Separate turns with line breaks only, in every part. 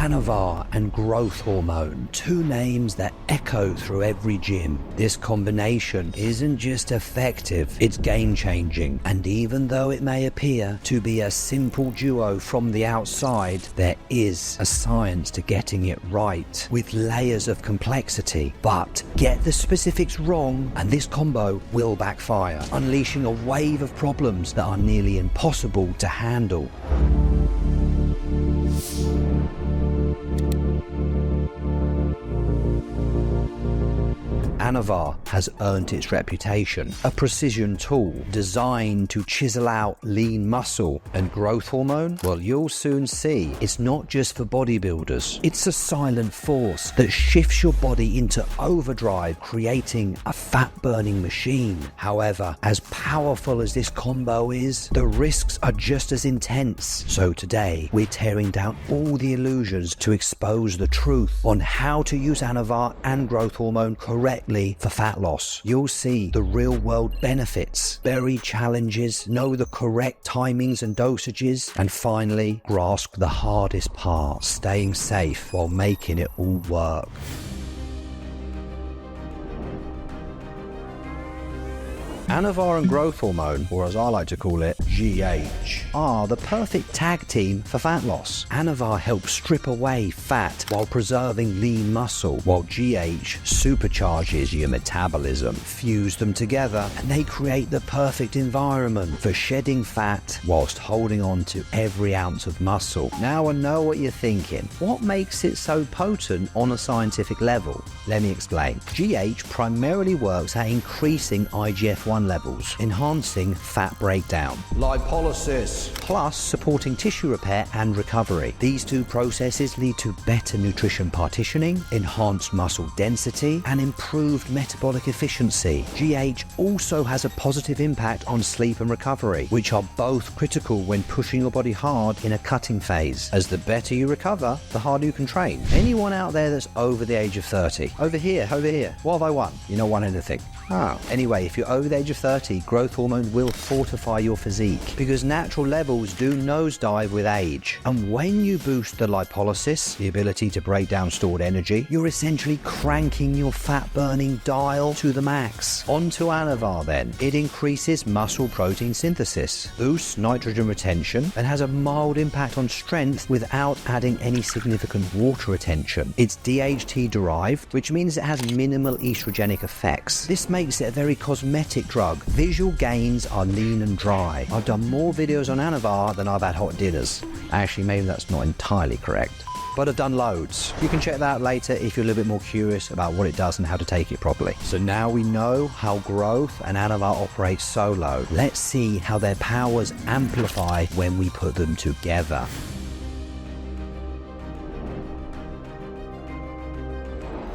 Anavar and Growth Hormone, two names that echo through every gym. This combination isn't just effective, it's game-changing. And even though it may appear to be a simple duo from the outside, there is a science to getting it right, with layers of complexity. But get the specifics wrong and this combo will backfire, unleashing a wave of problems that are nearly impossible to handle. Anavar has earned its reputation, a precision tool designed to chisel out lean muscle. And growth hormone? Well, you'll soon see it's not just for bodybuilders. It's a silent force that shifts your body into overdrive, creating a fat-burning machine. However, as powerful as this combo is, the risks are just as intense. So today, we're tearing down all the illusions to expose the truth on how to use Anavar and growth hormone correctly for fat loss. You'll see the real world benefits, bury challenges, know the correct timings and dosages, and finally grasp the hardest part, staying safe while making it all work. Anavar and Growth Hormone, or as I like to call it, GH, are the perfect tag team for fat loss. Anavar helps strip away fat while preserving lean muscle, while GH supercharges your metabolism. Fuse them together and they create the perfect environment for shedding fat whilst holding on to every ounce of muscle. Now I know what you're thinking. What makes it so potent on a scientific level? Let me explain. GH primarily works at increasing IGF-1 levels, enhancing fat breakdown, lipolysis, plus supporting tissue repair and recovery. These two processes lead to better nutrition partitioning, enhanced muscle density, and improved metabolic efficiency. GH also has a positive impact on sleep and recovery, which are both critical when pushing your body hard in a cutting phase, as the better you recover, the harder you can train. Anyone out there that's over the age of 30? Over here. What have I won? You not won anything. Oh. Anyway, if you're over the age of 30, growth hormone will fortify your physique because natural levels do nosedive with age. And when you boost the lipolysis, the ability to break down stored energy, you're essentially cranking your fat burning dial to the max. Onto Anavar then. It increases muscle protein synthesis, boosts nitrogen retention, and has a mild impact on strength without adding any significant water retention. It's DHT derived, which means it has minimal estrogenic effects. This makes it a very cosmetic drug. Visual gains are lean and dry. I've done more videos on Anavar than I've had hot dinners. Actually, maybe that's not entirely correct, but I've done loads. You can check that out later if you're a little bit more curious about what it does and how to take it properly. So now we know how growth and Anavar operate solo. Let's see how their powers amplify when we put them together.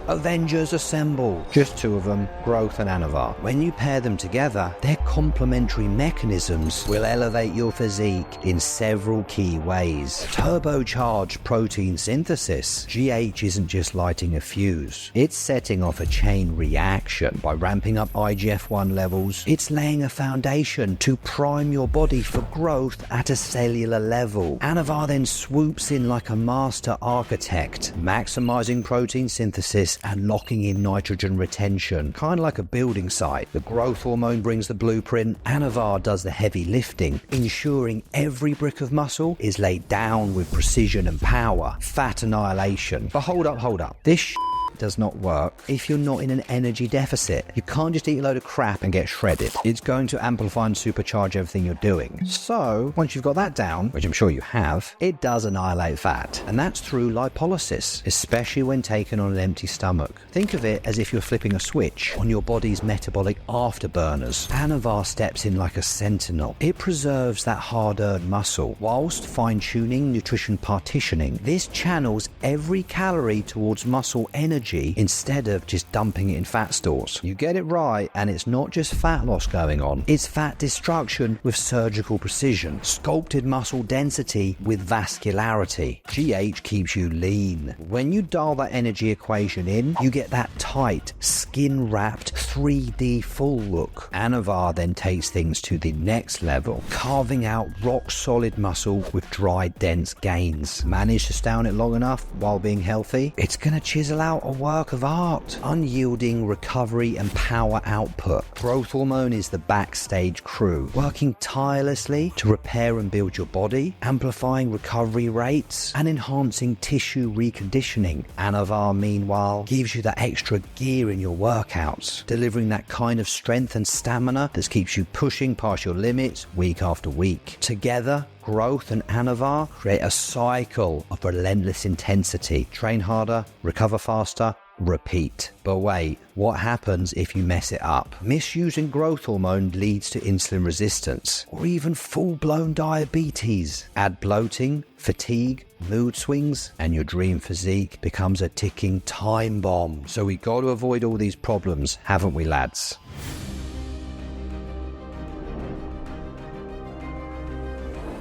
Avengers assemble. Just two of them, growth and Anavar. When you pair them together, their complementary mechanisms will elevate your physique in several key ways. Turbocharged protein synthesis. GH isn't just lighting a fuse. It's setting off a chain reaction. By ramping up IGF-1 levels, it's laying a foundation to prime your body for growth at a cellular level. Anavar then swoops in like a master architect, maximizing protein synthesis and locking in nitrogen retention, kind of like a building site. The growth hormone brings the blueprint, Anavar does the heavy lifting, ensuring every brick of muscle is laid down with precision and power. Fat annihilation. But hold up. This does not work if you're not in an energy deficit. You can't just eat a load of crap and get shredded. It's going to amplify and supercharge everything you're doing. So once you've got that down, which I'm sure you have, it does annihilate fat. And that's through lipolysis, especially when taken on an empty stomach. Think of it as if you're flipping a switch on your body's metabolic afterburners. Anavar steps in like a sentinel. It preserves that hard-earned muscle whilst fine-tuning nutrition partitioning. This channels every calorie towards muscle energy instead of just dumping it in fat stores. You get it right, and it's not just fat loss going on, it's fat destruction with surgical precision, sculpted muscle density with vascularity. GH keeps you lean. When you dial that energy equation in, you get that tight, skin-wrapped, 3D full look. Anavar then takes things to the next level, carving out rock-solid muscle with dry, dense gains. Manage to stay on it long enough while being healthy, it's gonna chisel out a work of art. Unyielding recovery and power output. Growth hormone is the backstage crew, working tirelessly to repair and build your body, amplifying recovery rates, and enhancing tissue reconditioning. Anavar, meanwhile, gives you that extra gear in your workouts, delivering that kind of strength and stamina that keeps you pushing past your limits week after week. Together, Growth and Anavar create a cycle of relentless intensity. Train harder, recover faster, repeat. But wait, what happens if you mess it up? Misusing growth hormone leads to insulin resistance or even full-blown diabetes. Add bloating, fatigue, mood swings, and your dream physique becomes a ticking time bomb. So we got to avoid all these problems, haven't we, lads?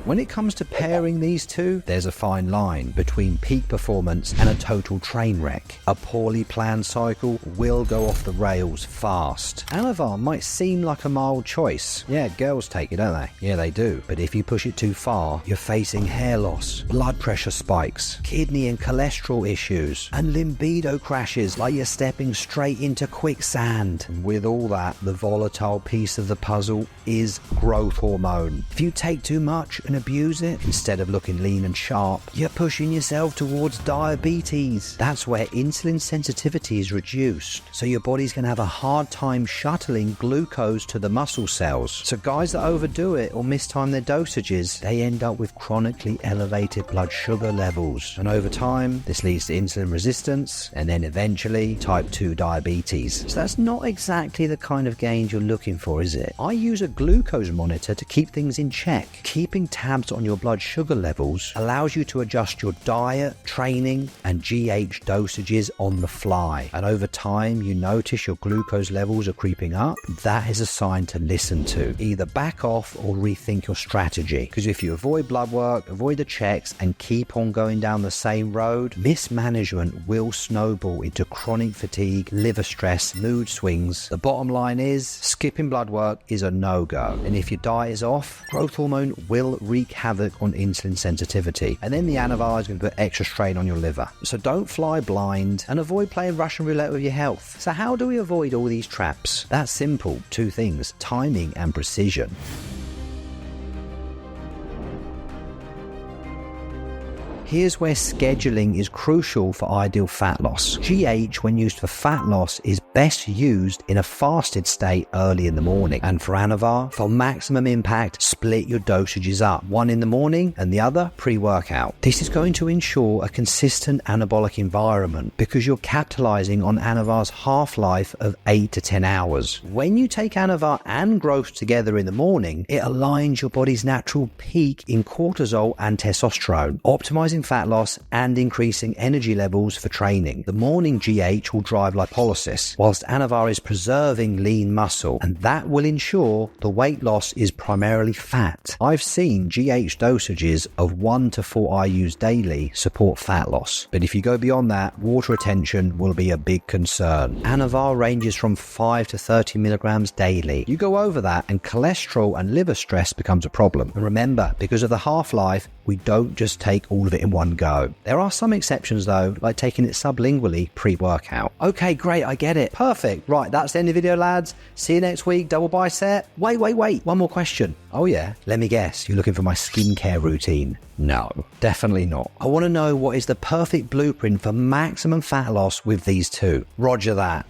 When it comes to pairing these two, there's a fine line between peak performance and a total train wreck. A poorly planned cycle will go off the rails fast. Anavar might seem like a mild choice. Yeah, girls take it, don't they? Yeah, they do. But if you push it too far, you're facing hair loss, blood pressure spikes, kidney and cholesterol issues, and libido crashes like you're stepping straight into quicksand. And with all that, the volatile piece of the puzzle is growth hormone. If you take too much and abuse it, instead of looking lean and sharp, you're pushing yourself towards diabetes. That's where insulin sensitivity is reduced, so your body's going to have a hard time shuttling glucose to the muscle cells. So guys that overdo it or mistime their dosages, they end up with chronically elevated blood sugar levels, and over time this leads to insulin resistance and then eventually type 2 diabetes. So that's not exactly the kind of gains you're looking for, is it? I use a glucose monitor to keep things in check. Keeping tabs on your blood sugar levels allows you to adjust your diet, training, and GH dosages on the fly. And over time, you notice your glucose levels are creeping up. That is a sign to listen to. Either back off or rethink your strategy. Because if you avoid blood work, avoid the checks, and keep on going down the same road, mismanagement will snowball into chronic fatigue, liver stress, mood swings. The bottom line is, skipping blood work is a no-go. And if your diet is off, growth hormone will wreak havoc on insulin sensitivity, and then the Anavar is going to put extra strain on your liver. So don't fly blind and avoid playing Russian roulette with your health. So how do we avoid all these traps? That's simple. Two things: timing and precision. Here's where scheduling is crucial for ideal fat loss. GH, when used for fat loss, is best used in a fasted state early in the morning. And for Anavar, for maximum impact, split your dosages up. One in the morning and the other pre-workout. This is going to ensure a consistent anabolic environment because you're capitalizing on Anavar's half-life of 8 to 10 hours. When you take Anavar and growth together in the morning, it aligns your body's natural peak in cortisol and testosterone, optimizing fat loss and increasing energy levels for training. The morning GH will drive lipolysis, whilst Anavar is preserving lean muscle, and that will ensure the weight loss is primarily fat. I've seen GH dosages of 1 to 4 IUs daily support fat loss, but if you go beyond that, water retention will be a big concern. Anavar ranges from 5 to 30 milligrams daily. You go over that and cholesterol and liver stress becomes a problem. And remember, because of the half-life, we don't just take all of it in one go. There are some exceptions though, like taking it sublingually pre-workout. Okay, great, I get it. Perfect. Right, that's the end of the video, lads. See you next week. Double bicep. Wait. One more question. Oh yeah, let me guess. You're looking for my skincare routine? No, definitely not. I want to know what is the perfect blueprint for maximum fat loss with these two. Roger that.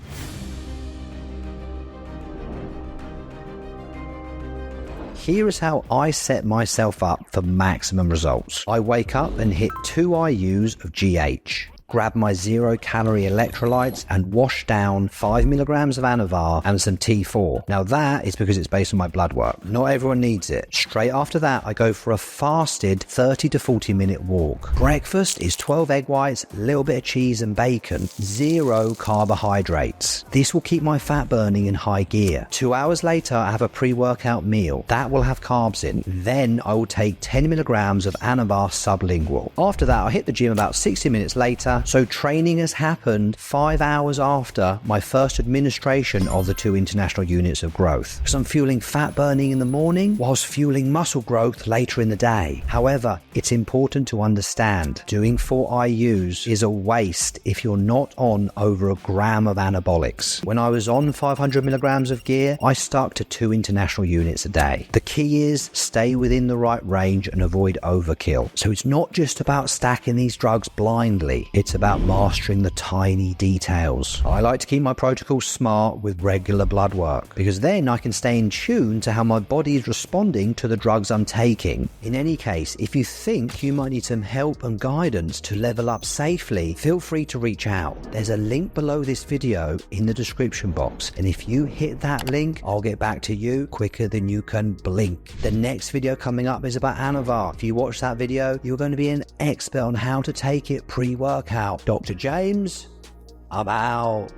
Here is how I set myself up for maximum results. I wake up and hit 2 IUs of GH. Grab my 0-calorie electrolytes and wash down 5 milligrams of Anavar and some T4. Now that is because it's based on my blood work. Not everyone needs it. Straight after that, I go for a fasted 30 to 40 minute walk. Breakfast is 12 egg whites, a little bit of cheese and bacon, 0 carbohydrates. This will keep my fat burning in high gear. 2 hours later, I have a pre-workout meal. That will have carbs in. Then I will take 10 milligrams of Anavar sublingual. After that, I'll hit the gym about 60 minutes later, However, so training has happened 5 hours after my first administration of the 2 international units of growth, because I'm fueling fat burning in the morning whilst fueling muscle growth later in the day. However, it's important to understand doing 4 IUs is a waste if you're not on over a gram of anabolics. When I was on 500 milligrams of gear, I stuck to 2 international units a day. The key is stay within the right range and avoid overkill. So it's not just about stacking these drugs blindly, it's about mastering the tiny details. I like to keep my protocol smart with regular blood work, because then I can stay in tune to how my body is responding to the drugs I'm taking. In any case, if you think you might need some help and guidance to level up safely, feel free to reach out. There's a link below this video in the description box, and if you hit that link, I'll get back to you quicker than you can blink. The next video coming up is about Anavar. If you watch that video, you're going to be an expert on how to take it pre-workout. Dr. James, I'm out.